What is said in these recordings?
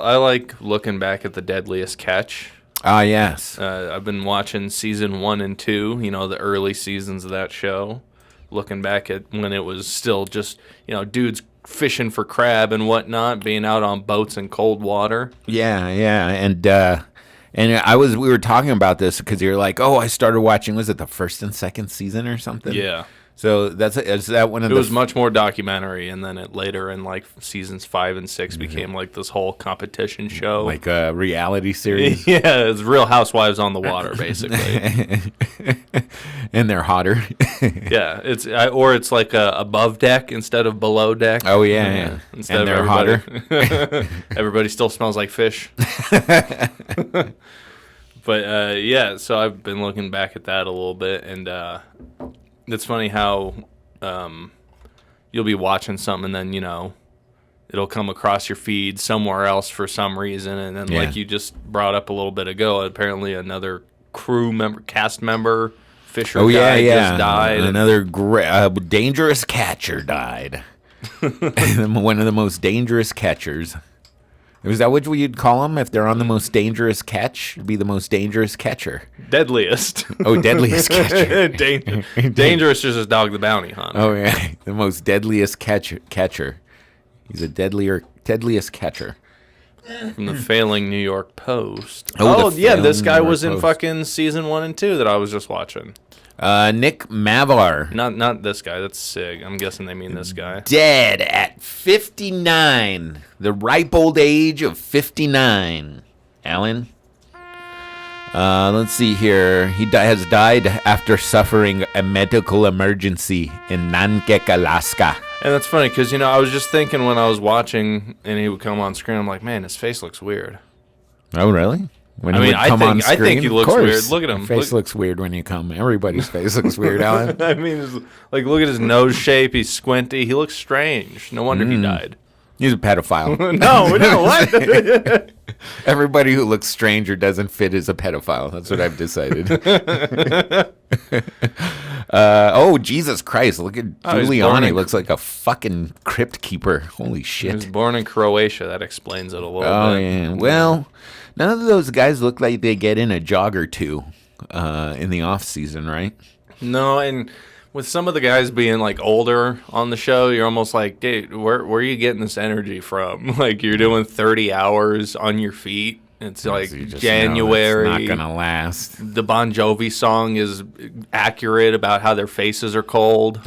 I like looking back at the Deadliest Catch. Ah, yes. I've been watching season 1 and 2, the early seasons of that show. Looking back at when it was still just, dudes fishing for crab and whatnot, being out on boats in cold water. Yeah. And we were talking about this because you're like, oh, I started watching, was it the first and second season or something? Yeah. So is that one of it was much more documentary, and then it later in like seasons 5 and 6 became like this whole competition show, like a reality series? Yeah, it's Real Housewives on the water, basically. And they're hotter. Yeah, it's like above deck instead of below deck. Oh yeah. Instead and of they're hotter. Everybody still smells like fish. But so I've been looking back at that a little bit, and it's funny how you'll be watching something and then, it'll come across your feed somewhere else for some reason. And then like you just brought up a little bit ago, apparently another cast member, fisher guy just died. Another dangerous catcher died. One of the most dangerous catchers. Is that what you'd call them if they're on the most dangerous catch? It'd be the most dangerous catcher. Deadliest. Oh, deadliest catcher. Dangerous is his Dog the Bounty Hunter. Oh, yeah. The most deadliest catcher. He's a deadliest catcher. From the failing New York Post. This guy was in fucking season 1 and 2 that I was just watching. Nick Mavar. Not this guy. That's Sig. I'm guessing they mean this guy. Dead at 59. The ripe old age of 59. Alan? Let's see here. He has died after suffering a medical emergency in Nantucket, Alaska. And that's funny because, I was just thinking when I was watching and he would come on screen, I'm like, man, his face looks weird. Oh, really? I think he looks weird. Look at him. Your face looks weird when you come. Everybody's face looks weird, Alan. Look at his nose shape. He's squinty. He looks strange. No wonder he died. He's a pedophile. No, what? Everybody who looks strange or doesn't fit is a pedophile. That's what I've decided. Jesus Christ. Look at Giuliani. Looks like a fucking crypt keeper. Holy shit. He was born in Croatia. That explains it a little bit. Oh, yeah. Well, none of those guys look like they get in a jog or two in the off season, right? No, and with some of the guys being like older on the show, you're almost like, dude, where are you getting this energy from? Like you're doing 30 hours on your feet. It's like January. It's not gonna last. The Bon Jovi song is accurate about how their faces are cold.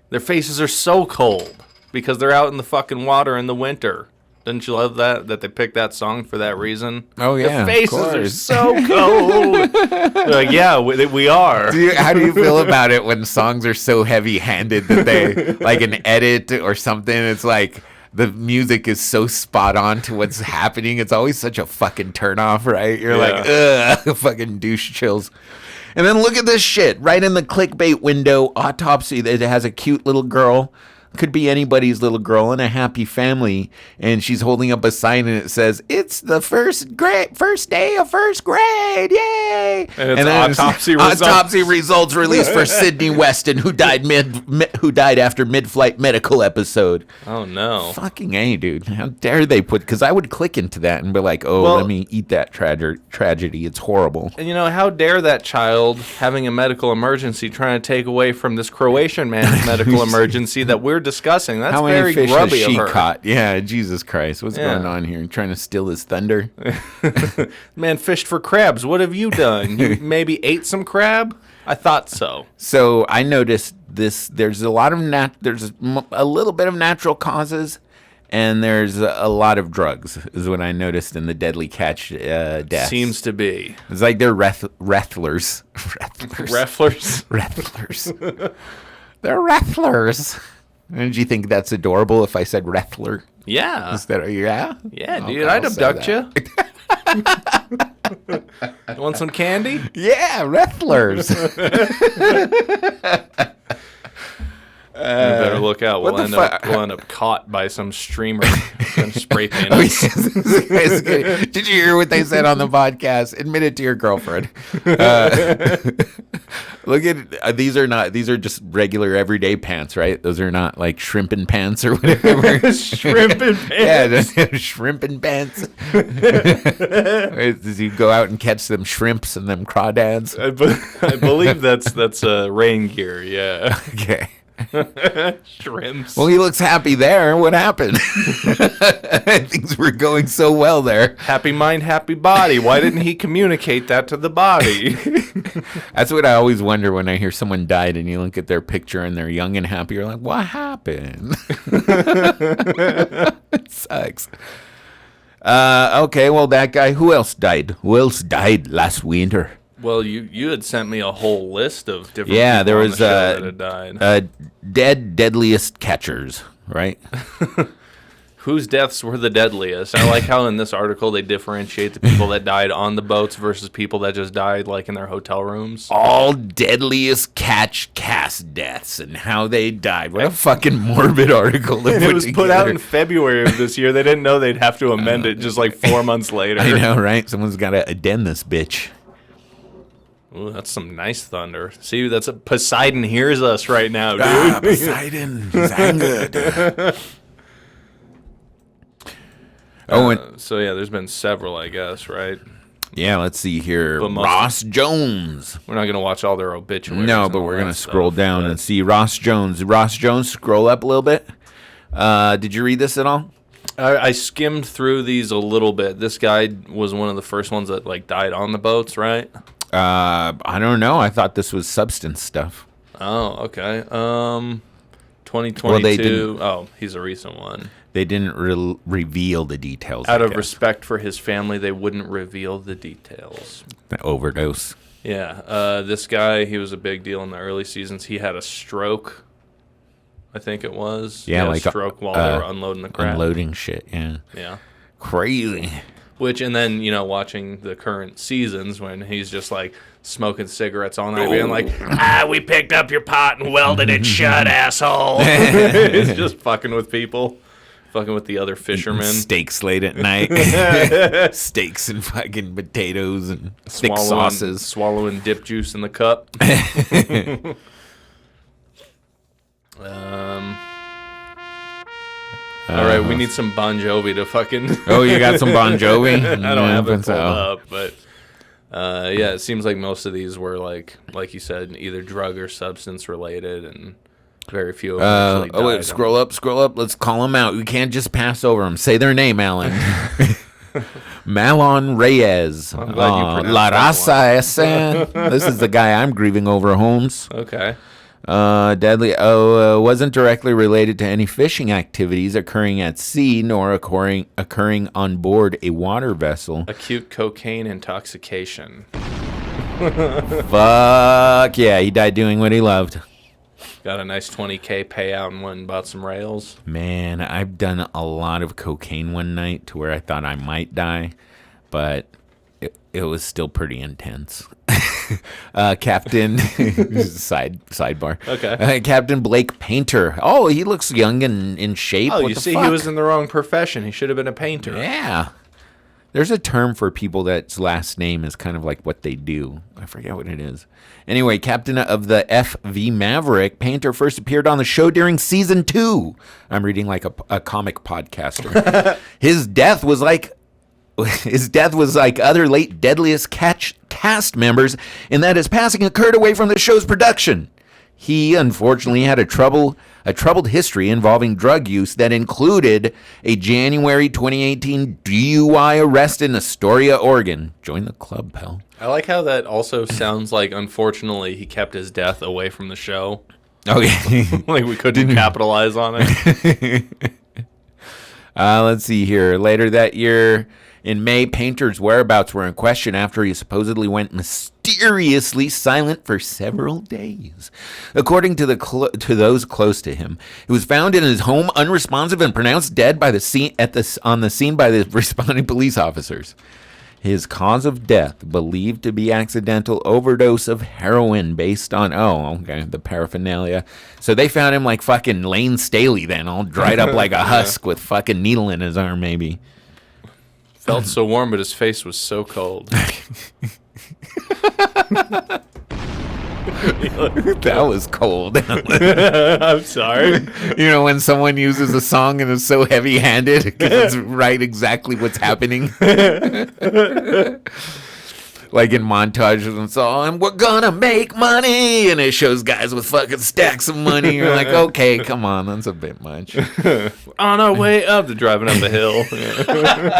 Their faces are so cold because they're out in the fucking water in the winter. Didn't you love that they picked that song for that reason? Oh, yeah. Their faces are so cold. They're like, yeah, we are. How do you feel about it when songs are so heavy-handed that they, like an edit or something, it's like the music is so spot on to what's happening. It's always such a fucking turnoff, right? You're like, ugh, fucking douche chills. And then look at this shit. Right in the clickbait window, autopsy, it has a cute little girl. Could be anybody's little girl in a happy family, and she's holding up a sign and it says, "It's the first day of first grade, yay!" And it's autopsy results released for Sydney Weston, who died after mid-flight medical episode. Oh no! Fucking A, dude! How dare they put? Because I would click into that and be like, let me eat that tragedy. It's horrible. And how dare that child having a medical emergency trying to take away from this Croatian man's medical emergency that we're discussing. That's very grubby of her. How many fish has she caught? Yeah, Jesus Christ. What's going on here? You trying to steal his thunder? Man fished for crabs. What have you done? You maybe ate some crab? I thought so. So I noticed this. There's a lot of there's a little bit of natural causes, and there's a lot of drugs, is what I noticed in the Deadly Catch deaths. Seems to be. It's like they're wrestlers. Wrestlers? They're wrestlers. Did you think that's adorable if I said wrestler? Yeah. Yeah, dude, I'd abduct you. You want some candy? Yeah, wrestlers. better look out. We'll end up caught by some streamer and spray paint us. Did you hear what they said on the podcast? Admit it to your girlfriend. Look at these are just regular everyday pants, right? Those are not like shrimping pants or whatever. Shrimping pants. Yeah, shrimping pants. As you go out and catch them shrimps and them crawdads. I believe that's rain gear. Yeah. Okay. Shrimps. Well, he looks happy there. What happened? Things were going so well there. Happy mind, happy body. Why didn't he communicate that to the body? That's what I always wonder when I hear someone died and you look at their picture and they're young and happy. You're like, what happened? It sucks. Okay, well, that guy. Who else died? Who else died last winter? Well, you had sent me a whole list of different people there was on the show that had died. Deadliest Catchers, right? Whose deaths were the deadliest? I like how in this article they differentiate the people that died on the boats versus people that just died like in their hotel rooms. All Deadliest Catch cast deaths and how they died. What a fucking morbid article. And it was put out in February of this year. They didn't know they'd have to amend it just like 4 months later. I know, right? Someone's got to addend this bitch. Ooh, that's some nice thunder. See, that's Poseidon hears us right now, dude. Poseidon, he's angered. So yeah, there's been several, I guess, right? Yeah, let's see here. Ross Jones. We're not gonna watch all their obituaries. No, but we're gonna scroll down and see Ross Jones. Ross Jones, scroll up a little bit. Did you read this at all? I skimmed through these a little bit. This guy was one of the first ones that like died on the boats, right? I don't know. I thought this was substance stuff. Oh, okay. 2022. Oh, he's a recent one. They didn't reveal the details. Out of respect for his family, they wouldn't reveal the details. The overdose. Yeah. This guy, he was a big deal in the early seasons. He had a stroke, I think it was. Yeah, like a stroke while they were unloading the crap. Unloading shit, yeah. Yeah. Crazy. And then, watching the current seasons when he's just like smoking cigarettes all night, being like, we picked up your pot and welded it shut, asshole. He's just fucking with people. Fucking with the other fishermen. Steaks late at night. Steaks and fucking potatoes and thick sauces. Swallowing dip juice in the cup. All right, we need some Bon Jovi to fucking... Oh, you got some Bon Jovi? I don't have it pulled up, but... yeah, it seems like most of these were, like you said, either drug or substance related, and very few of them actually died. Wait, scroll up. Let's call them out. We can't just pass over them. Say their name, Alan. Malon Reyes. I'm glad you pronounced La Raza Esen. This is the guy I'm grieving over, Holmes. Okay. Wasn't directly related to any fishing activities occurring at sea nor occurring on board a water vessel. Acute cocaine intoxication. Fuck yeah, he died doing what he loved. Got a nice $20K payout and went and bought some rails. Man, I've done a lot of cocaine one night to where I thought I might die, but it was still pretty intense. Captain sidebar. Okay. Captain Blake Painter. Oh, he looks young and in shape. Oh, what you the see, fuck? he was in the wrong profession. He should have been a painter. Yeah. There's a term for people that's last name is kind of like what they do. I forget what it is. Anyway, captain of the FV Maverick, Painter first appeared on the show during season 2. I'm reading like a comic podcaster. His death was like other late Deadliest Catch cast members in that his passing occurred away from the show's production. He unfortunately had a troubled history involving drug use that included a January 2018 DUI arrest in Astoria, Oregon. Join the club, pal. I like how that also sounds like, unfortunately, he kept his death away from the show. Okay. Like we couldn't capitalize on it. Let's see here. Later that year, in May, Painter's whereabouts were in question after he supposedly went mysteriously silent for several days. According to those close to him, he was found in his home unresponsive and pronounced dead on the scene by the responding police officers. His cause of death believed to be accidental overdose of heroin based on the paraphernalia. So they found him like fucking Lane Staley then, all dried up like a husk with fucking needle in his arm maybe. Felt so warm, but his face was so cold. That was cold. I'm sorry. You know, when someone uses a song and is so heavy-handed because it's right exactly what's happening. Like in montages and so on, we're gonna make money, and it shows guys with fucking stacks of money. You're like, okay, come on, that's a bit much. On our way up, they're driving up a hill.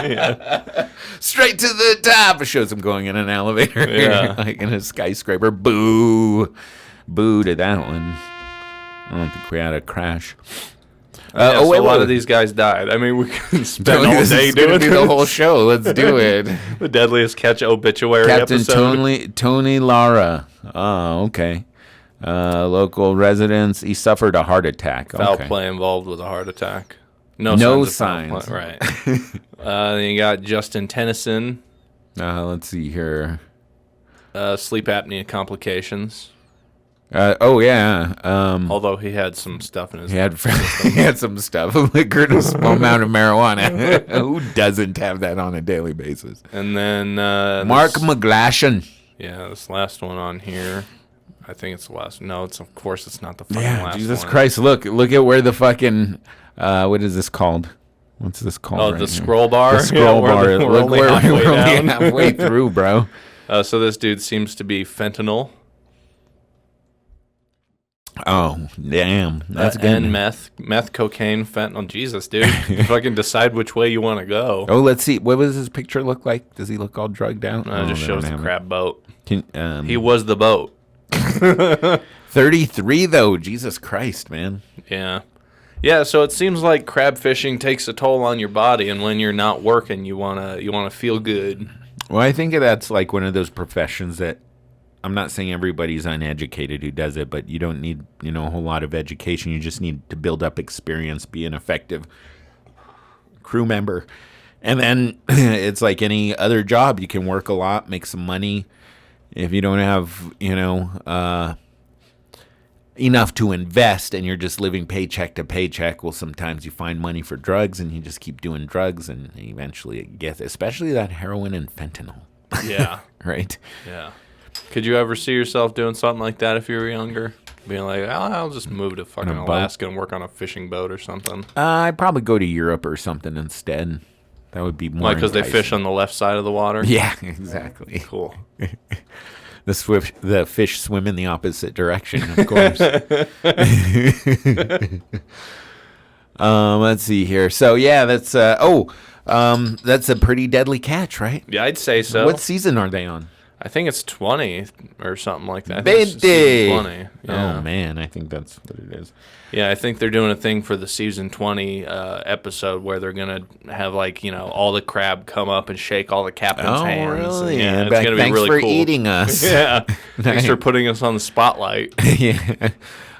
Yeah. Straight to the top. It shows them going in an elevator, like in a skyscraper. Boo to that one. I don't think we had a crash. A lot of these guys died. I mean, we can spend all day doing the whole show. Let's do it. The Deadliest Catch obituary episode. Captain Tony Lara. Oh, okay. Local residents. He suffered a heart attack. Foul play involved with a heart attack. No signs. Right. Then you got Justin Tennyson. Let's see here. Sleep apnea complications. Although he had some stuff in his he had some stuff, liquor and a small amount of marijuana. Who doesn't have that on a daily basis? And then Mark McGlashan. Yeah, this last one on here. I think it's the last. No, it's of course it's not the fucking last one. Jesus Christ! Look at where the fucking what is this called? What's this called? Oh, the scroll bar. The scroll bar. We're only halfway through, bro. So this dude seems to be fentanyl. Oh, damn. That's good. And meth, cocaine, fentanyl. Jesus, dude. Fucking decide which way you want to go. Oh, let's see. What does his picture look like? Does he look all drugged out? It just shows the crab boat. He was the boat. 33, though. Jesus Christ, man. Yeah. Yeah, so it seems like crab fishing takes a toll on your body, and when you're not working, you wanna feel good. Well, I think that's like one of those professions that I'm not saying everybody's uneducated who does it, but you don't need, a whole lot of education. You just need to build up experience, be an effective crew member. And then it's like any other job. You can work a lot, make some money. If you don't have, enough to invest and you're just living paycheck to paycheck, well, sometimes you find money for drugs and you just keep doing drugs and eventually it gets, especially that heroin and fentanyl. Yeah. Right? Yeah. Could you ever see yourself doing something like that if you were younger? Being like, I'll just move to fucking Alaska and work on a fishing boat or something. I'd probably go to Europe or something instead. That would be more because they fish on the left side of the water? Yeah, exactly. Cool. The fish swim in the opposite direction, of course. Let's see here. So, yeah, that's a pretty deadly catch, right? Yeah, I'd say so. What season are they on? I think it's 20 or something like that. 20. Yeah. Oh, man, I think that's what it is. Yeah, I think they're doing a thing for the season 20 episode where they're going to have, all the crab come up and shake all the captain's hands. Oh, really? Yeah, it's going to be really cool. Thanks for eating us. Yeah. Thanks for putting us on the spotlight. Yeah.